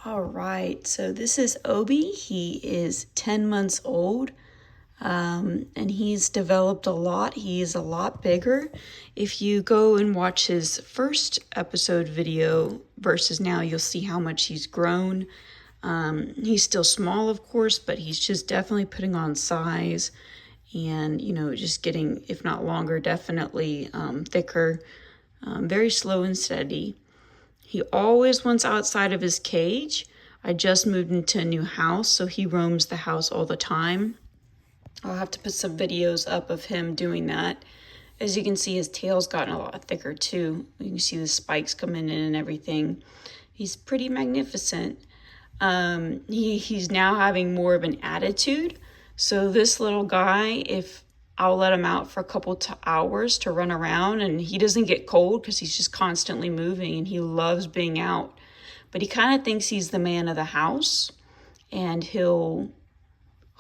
All right, so this is Obi. He is 10 months old, and he's developed a lot. He is a lot bigger. If you go and watch his first episode video versus now, you'll see how much he's grown. He's still small, of course, but he's just definitely putting on size and, just getting, if not longer, definitely thicker, very slow and steady. He always wants outside of his cage. I just moved into a new house, so he roams the house all the time. I'll have to put some videos up of him doing that. As you can see, his tail's gotten a lot thicker too. You can see the spikes coming in and everything. He's pretty magnificent. He's now having more of an attitude. So this little guy, if I'll let him out for a couple hours to run around, and he doesn't get cold because he's just constantly moving and he loves being out. But he kind of thinks he's the man of the house, and he'll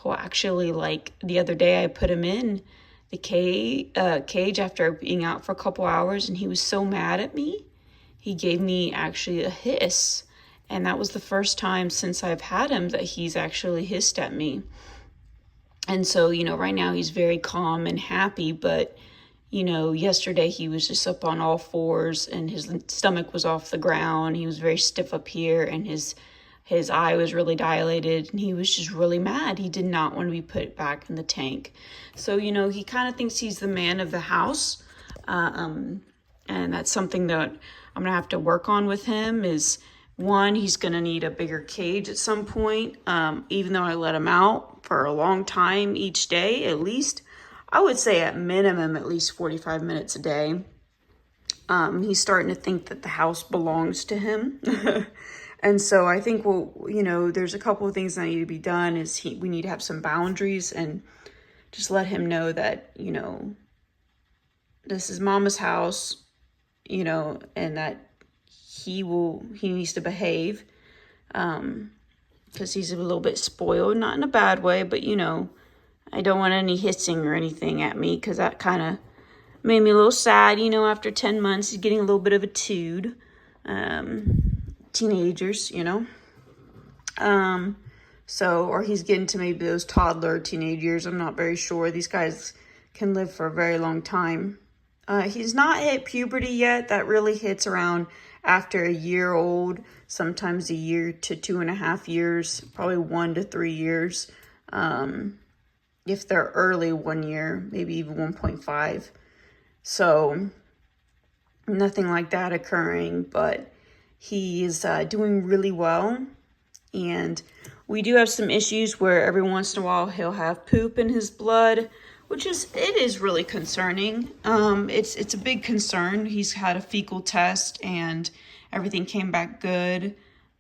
actually, like the other day I put him in the cage after being out for a couple hours, and he was so mad at me. He gave me actually a hiss, and that was the first time since I've had him that he's actually hissed at me. And so, right now he's very calm and happy, but, yesterday he was just up on all fours and his stomach was off the ground. He was very stiff up here and his eye was really dilated and he was just really mad. He did not want to be put back in the tank. So, he kind of thinks he's the man of the house. And that's something that I'm going to have to work on with him is, one, he's going to need a bigger cage at some point, even though I let him out for a long time each day, at least. I would say at minimum at least 45 minutes a day. He's starting to think that the house belongs to him. And so I think, there's a couple of things that need to be done is we need to have some boundaries and just let him know that, this is Mama's house, and that he needs to behave, because he's a little bit spoiled, not in a bad way, but I don't want any hissing or anything at me, because that kind of made me a little sad. After 10 months, he's getting a little bit of a tude. Teenagers, or he's getting to maybe those toddler teenage years. I'm not very sure. These guys can live for a very long time. He's not hit puberty yet. That really hits around after a year old, sometimes a year to 2.5 years, probably 1 to 3 years. If they're early, 1 year, maybe even 1.5. So nothing like that occurring, but he is doing really well. And we do have some issues where every once in a while he'll have poop in his blood, it is really concerning. It's a big concern. He's had a fecal test and everything came back good.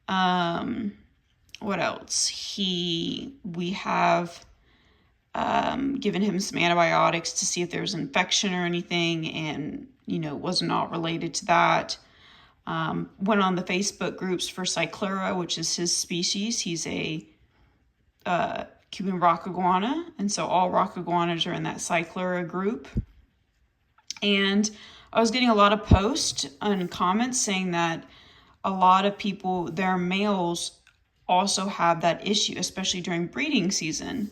What else? We have given him some antibiotics to see if there was an infection or anything, and it was not related to that. Went on the Facebook groups for Cyclura, which is his species. He's a Cuban rock iguana, and so all rock iguanas are in that Cyclura group. And I was getting a lot of posts and comments saying that a lot of people, their males also have that issue, especially during breeding season.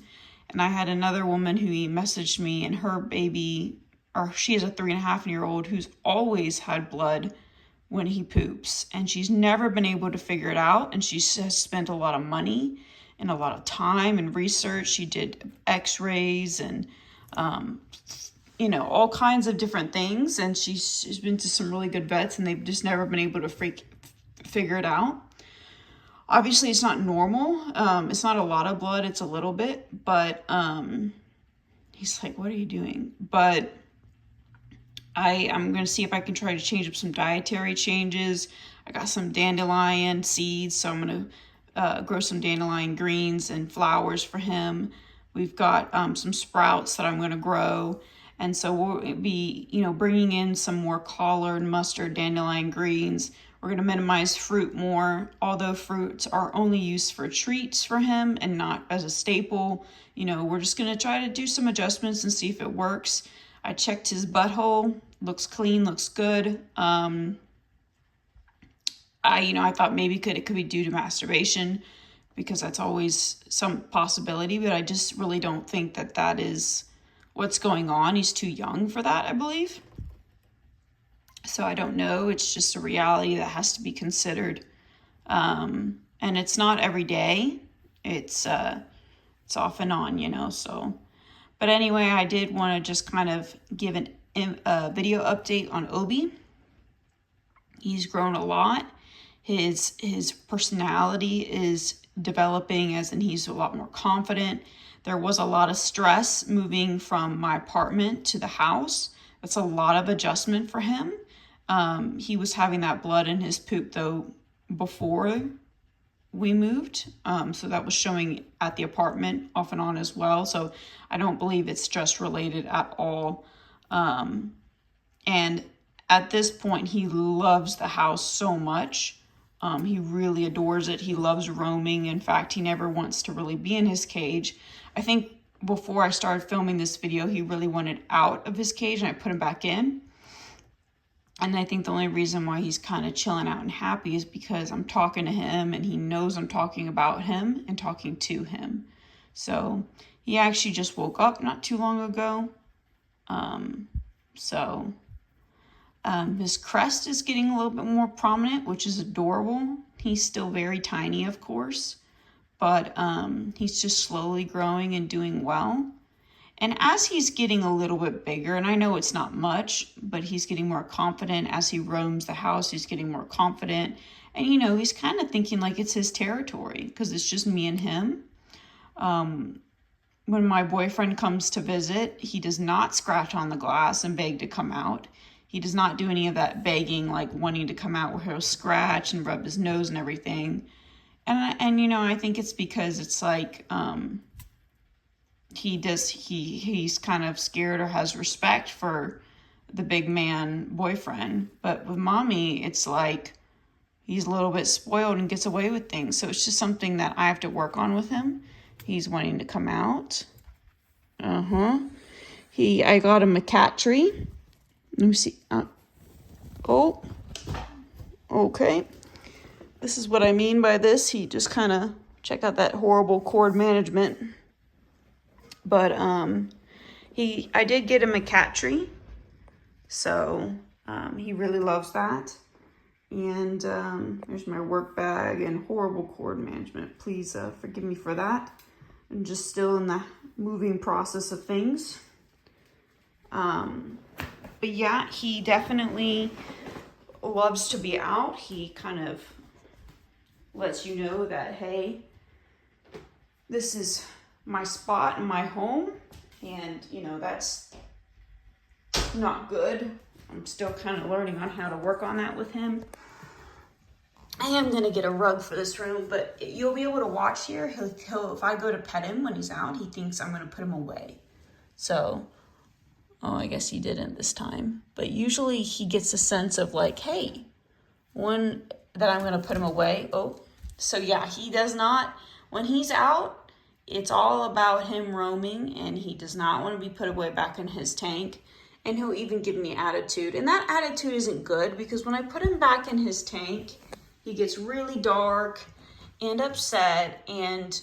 And I had another woman who messaged me, and her baby, or she is a 3.5-year-old who's always had blood when he poops, and she's never been able to figure it out. And she has spent a lot of money and a lot of time and research. She did x-rays and, all kinds of different things. And she's been to some really good vets, and they've just never been able to figure it out. Obviously, it's not normal. It's not a lot of blood. It's a little bit. But he's like, what are you doing? But I'm going to see if I can try to change up some dietary changes. I got some dandelion seeds, so I'm going to grow some dandelion greens and flowers for him. We've got some sprouts that I'm going to grow. And so we'll be, bringing in some more collard, mustard, dandelion greens. We're going to minimize fruit more, although fruits are only used for treats for him and not as a staple. We're just going to try to do some adjustments and see if it works. I checked his butthole. Looks clean, looks good. I thought maybe it could be due to masturbation, because that's always some possibility, but I just really don't think that is what's going on. He's too young for that, I believe. So I don't know. It's just a reality that has to be considered. And it's not every day. It's off and on, so. But anyway, I did want to just kind of give a video update on Obi. He's grown a lot. His personality is developing, as in he's a lot more confident. There was a lot of stress moving from my apartment to the house. That's a lot of adjustment for him. He was having that blood in his poop though before we moved. So that was showing at the apartment off and on as well. So I don't believe it's stress related at all. And at this point, he loves the house so much. He really adores it. He loves roaming. In fact, he never wants to really be in his cage. I think before I started filming this video, he really wanted out of his cage, and I put him back in. And I think the only reason why he's kind of chilling out and happy is because I'm talking to him, and he knows I'm talking about him and talking to him. So he actually just woke up not too long ago. His crest is getting a little bit more prominent, which is adorable. He's still very tiny, of course, but he's just slowly growing and doing well. And as he's getting a little bit bigger, and I know it's not much, but he's getting more confident as he roams the house. He's getting more confident. And, he's kind of thinking like it's his territory, because it's just me and him. When my boyfriend comes to visit, he does not scratch on the glass and beg to come out. He does not do any of that begging, like wanting to come out, where he'll scratch and rub his nose and everything. And I think it's because it's like, he's kind of scared or has respect for the big man boyfriend. But with mommy, it's like he's a little bit spoiled and gets away with things. So it's just something that I have to work on with him. He's wanting to come out. I got him a cat tree. Let me see. Okay. This is what I mean by this. He just kind of, check out that horrible cord management. But I did get him a cat tree. So he really loves that. And there's my work bag and horrible cord management. Please forgive me for that. I'm just still in the moving process of things. But yeah, he definitely loves to be out. He kind of lets you know that, hey, this is my spot and my home. And, that's not good. I'm still kind of learning on how to work on that with him. I am going to get a rug for this room, but you'll be able to watch here. He'll if I go to pet him when he's out, he thinks I'm going to put him away. So, I guess he didn't this time. But usually he gets a sense of like, hey, that I'm going to put him away. So yeah, he does not, when he's out, it's all about him roaming, and he does not want to be put away back in his tank. And he'll even give me attitude. And that attitude isn't good, because when I put him back in his tank, he gets really dark and upset. And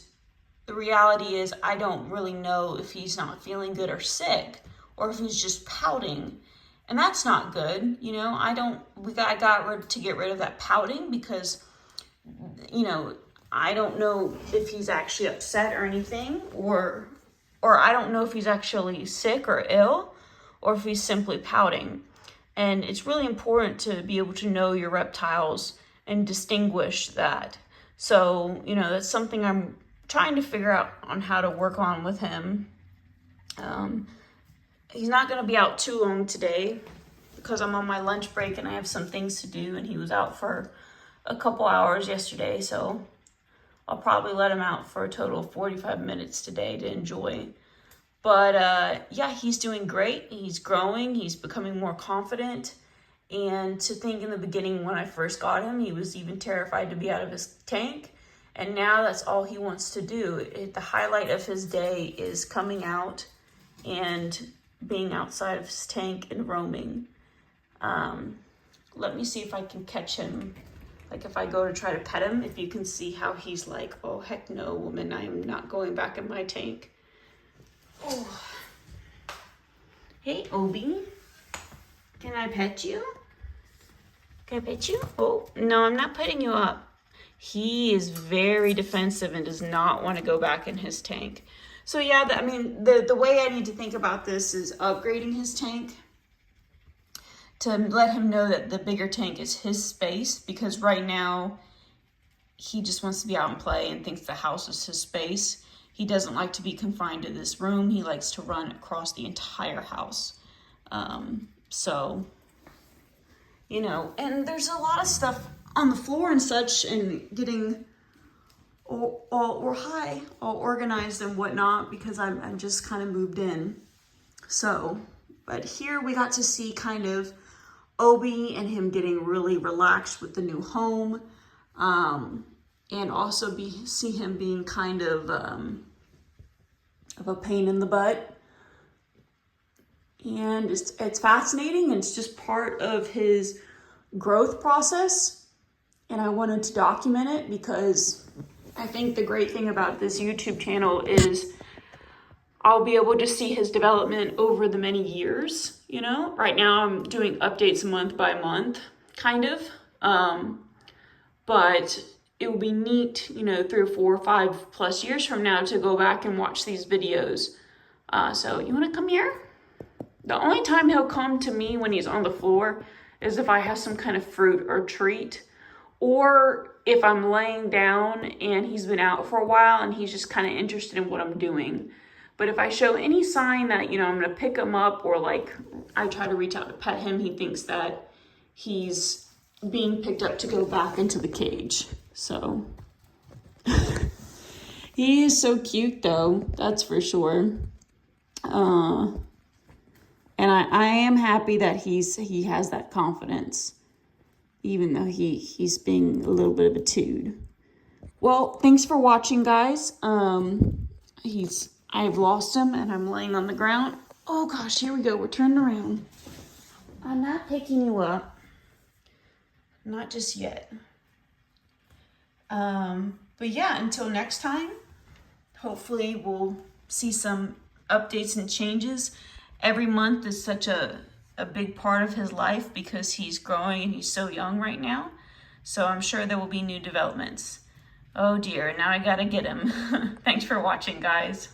the reality is, I don't really know if he's not feeling good or sick, or if he's just pouting. And that's not good. I got to get rid of that pouting, because, I don't know if he's actually upset or anything, or I don't know if he's actually sick or ill, or if he's simply pouting. And it's really important to be able to know your reptiles and distinguish that. So, that's something I'm trying to figure out on how to work on with him. He's not going to be out too long today, because I'm on my lunch break and I have some things to do, and he was out for a couple hours yesterday, so I'll probably let him out for a total of 45 minutes today to enjoy. But yeah, he's doing great. He's growing. He's becoming more confident. And to think in the beginning when I first got him, he was even terrified to be out of his tank. And now that's all he wants to do. The highlight of his day is coming out and being outside of his tank and roaming. Let me see if I can catch him Like if I go to try to pet him, if you can see how he's like, oh, heck no, woman, I am not going back in my tank. Oh. Hey, Obi, can I pet you? Can I pet you? Oh, no, I'm not putting you up. He is very defensive and does not want to go back in his tank. So yeah, I mean, the way I need to think about this is upgrading his tank to let him know that the bigger tank is his space, because right now he just wants to be out and play and thinks the house is his space. He doesn't like to be confined to this room. He likes to run across the entire house. So, you know, and there's a lot of stuff on the floor and such, and getting all organized and whatnot, because I'm just kind of moved in. So, but here we got to see kind of Obi and him getting really relaxed with the new home, and also see him being kind of a pain in the butt. And it's fascinating, and it's just part of his growth process. And I wanted to document it because I think the great thing about this YouTube channel is I'll be able to see his development over the many years, you know. Right now I'm doing updates month by month, kind of. But it will be neat, you know, 3 or 4 or 5 plus years from now to go back and watch these videos. So you want to come here? The only time he'll come to me when he's on the floor is if I have some kind of fruit or treat, or if I'm laying down and he's been out for a while and he's just kind of interested in what I'm doing. But if I show any sign that, you know, I'm going to pick him up, or like I try to reach out to pet him, he thinks that he's being picked up to go back into the cage. So he is so cute though, that's for sure. And I am happy that he has that confidence, even though he's being a little bit of a tood. Well, thanks for watching, guys. I've lost him and I'm laying on the ground. Oh gosh, here we go. We're turning around. I'm not picking you up. Not just yet. But yeah, until next time, hopefully we'll see some updates and changes. Every month is such a big part of his life because he's growing and he's so young right now. So I'm sure there will be new developments. Oh dear, now I gotta get him. Thanks for watching, guys.